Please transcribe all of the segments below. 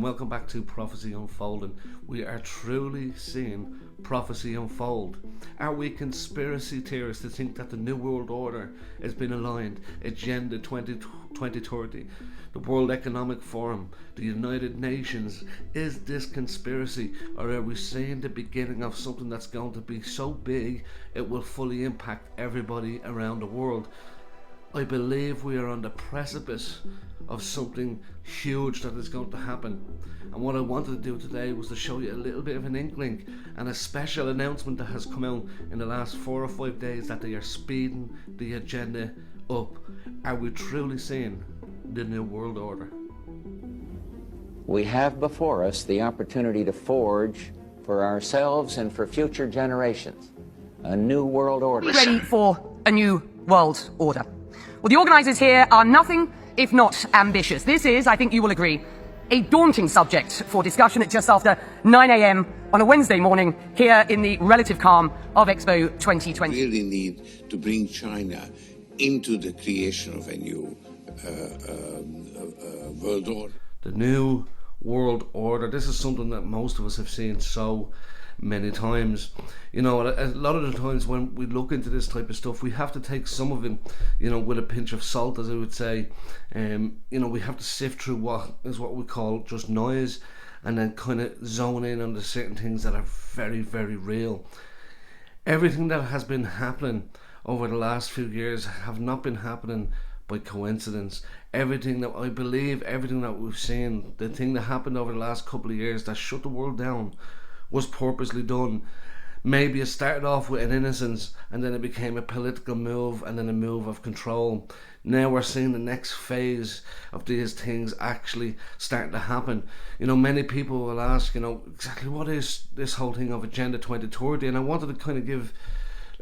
Welcome back to Prophecy Unfolding. We are truly seeing prophecy unfold. Are we conspiracy theorists to think that the New World Order has been aligned? Agenda 2030, the World Economic Forum, the United Nations. Is this conspiracy, or are we seeing the beginning of something that's going to be so big it will fully impact everybody around the world? I believe we are on the precipice of something huge that is going to happen. And what I wanted to do today was to show you a little bit of an inkling and a special announcement that has come out in the last 4 or 5 days that they are speeding the agenda up. Are we truly seeing the New World Order? We have before us the opportunity to forge for ourselves and for future generations a new world order. Ready for a new world order. Well, the organisers here are nothing if not ambitious. This is, I think you will agree, a daunting subject for discussion at just after 9 a.m. on a Wednesday morning here in the relative calm of Expo 2020. We really need to bring China into the creation of a new world order. The New World Order. This is something that most of us have seen so many times. You know, a lot of the times when we look into this type of stuff, we have to take some of it, you know, with a pinch of salt, as I would say. You know, we have to sift through what we call just noise, and then kind of zone in on the certain things that are very, very real. Everything that has been happening over the last few years have not been happening by coincidence. Everything that I believe, everything that we've seen, the thing that happened over the last couple of years that shut the world down was purposely done. Maybe it started off with an innocence, and then it became a political move, and then a move of control. Now we're seeing the next phase of these things actually starting to happen. You know, many people will ask, you know, exactly what is this whole thing of Agenda 2030, and I wanted to kind of give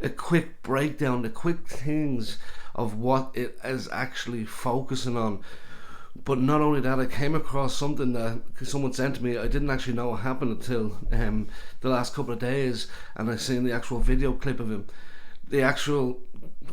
a quick breakdown, the quick things of what it is actually focusing on. But not only that, I came across something that someone sent to me. I didn't actually know what happened until the last couple of days, and I seen the actual video clip of him. The actual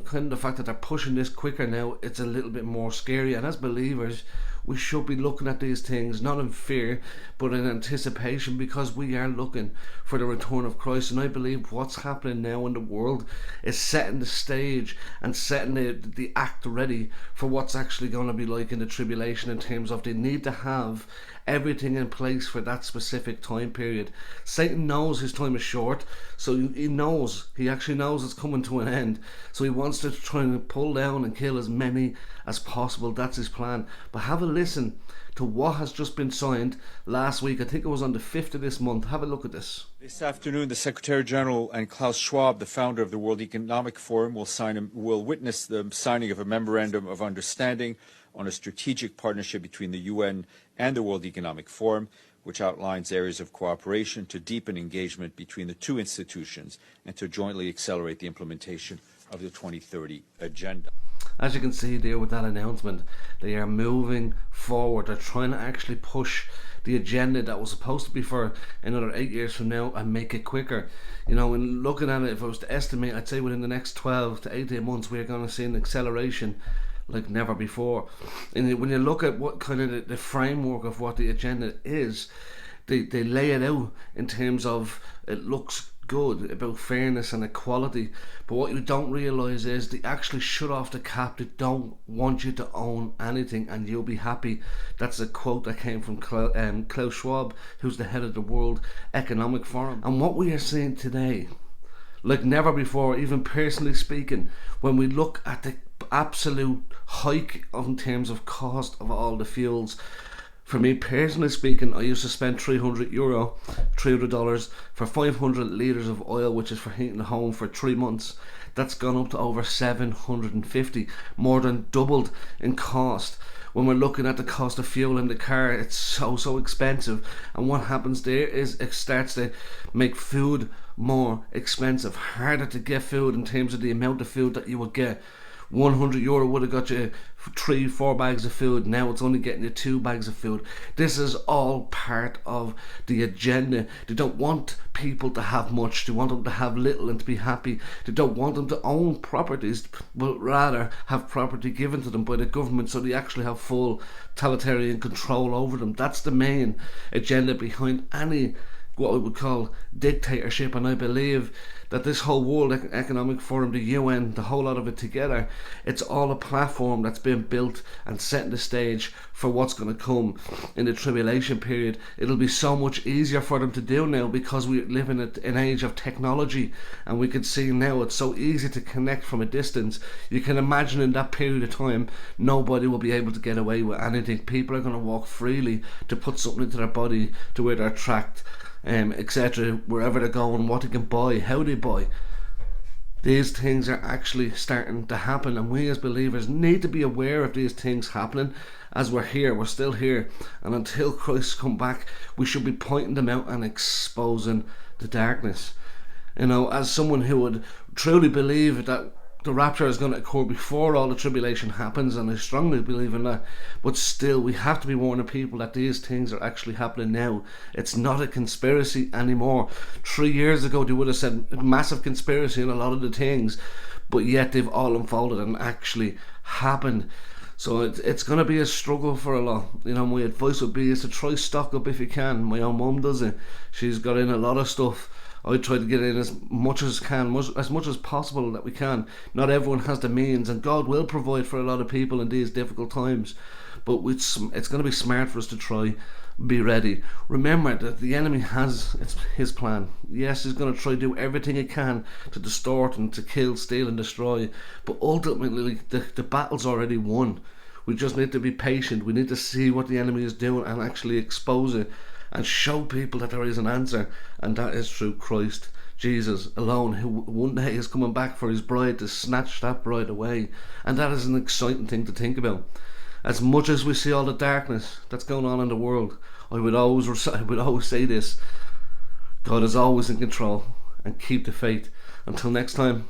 kind of the fact that they're pushing this quicker now, it's a little bit more scary. And as believers, we should be looking at these things not in fear but in anticipation, because we are looking for the return of Christ. And I believe what's happening now in the world is setting the stage and setting the act ready for what's actually going to be like in the tribulation, in terms of they need to have everything in place for that specific time period. Satan knows his time is short, so he actually knows it's coming to an end, so he wants to try and pull down and kill as many as possible. That's his plan. But have a listen to what has just been signed last week. I think it was on the 5th of this month. Have a look at this. This afternoon, the Secretary General and Klaus Schwab, the founder of the World Economic Forum, will witness the signing of a memorandum of understanding on a strategic partnership between the UN and the World Economic Forum, which outlines areas of cooperation to deepen engagement between the two institutions and to jointly accelerate the implementation of the 2030 agenda. As you can see there with that announcement, they are moving forward. They're trying to actually push the agenda that was supposed to be for another 8 years from now and make it quicker. You know, and looking at it, if I was to estimate, I'd say within the next 12 to 18 months we're going to see an acceleration like never before. And when you look at what kind of the framework of what the agenda is, they lay it out in terms of it looks good, about fairness and equality, but what you don't realise is they actually shut off the cap. They don't want you to own anything and you'll be happy. That's a quote that came from Klaus Schwab, who's the head of the World Economic Forum. And what we are seeing today, like never before, even personally speaking, when we look at the absolute hike in terms of cost of all the fuels. For me personally speaking, I used to spend $300 for 500 litres of oil, which is for heating the home for 3 months. That's gone up to over 750, more than doubled in cost. When we're looking at the cost of fuel in the car, it's so expensive. And what happens there is it starts to make food more expensive, harder to get food in terms of the amount of food that you would get. €100 would have got you 3-4 bags of food. Now it's only getting you 2 bags of food. This is all part of the agenda. They don't want people to have much. They want them to have little and to be happy. They don't want them to own properties, but rather have property given to them by the government, so they actually have full totalitarian control over them. That's the main agenda behind any what I would call dictatorship. And I believe that this whole World Economic Forum, the UN, the whole lot of it together, it's all a platform that's been built and setting the stage for what's going to come in the tribulation period. It'll be so much easier for them to do now because we live in an age of technology, and we can see now it's so easy to connect from a distance. You can imagine in that period of time nobody will be able to get away with anything. People are going to walk freely to put something into their body, to where they're tracked, etc., wherever they're going, what they can buy, how they buy. These things are actually starting to happen, and we as believers need to be aware of these things happening as we're here. We're still here, and until Christ come back, we should be pointing them out and exposing the darkness. You know, as someone who would truly believe that the rapture is going to occur before all the tribulation happens, and I strongly believe in that, but still we have to be warning people that these things are actually happening now. It's not a conspiracy anymore. 3 years ago they would have said massive conspiracy in a lot of the things, but yet they've all unfolded and actually happened. So it's going to be a struggle for a lot. You know, my advice would be is to try stock up if you can. My own mum does it. She's got in a lot of stuff. I try to get in as much as can, as much as possible that we can. Not everyone has the means, and God will provide for a lot of people in these difficult times. But it's going to be smart for us to try, be ready. Remember that the enemy has his plan. Yes, he's going to try to do everything he can to distort and to kill, steal and destroy. But ultimately, the battle's already won. We just need to be patient. We need to see what the enemy is doing and actually expose it, and show people that there is an answer, and that is through Christ Jesus alone, who one day is coming back for his bride to snatch that bride away. And that is an exciting thing to think about. As much as we see all the darkness that's going on in the world, I would always say this: God is always in control, and keep the faith. Until next time,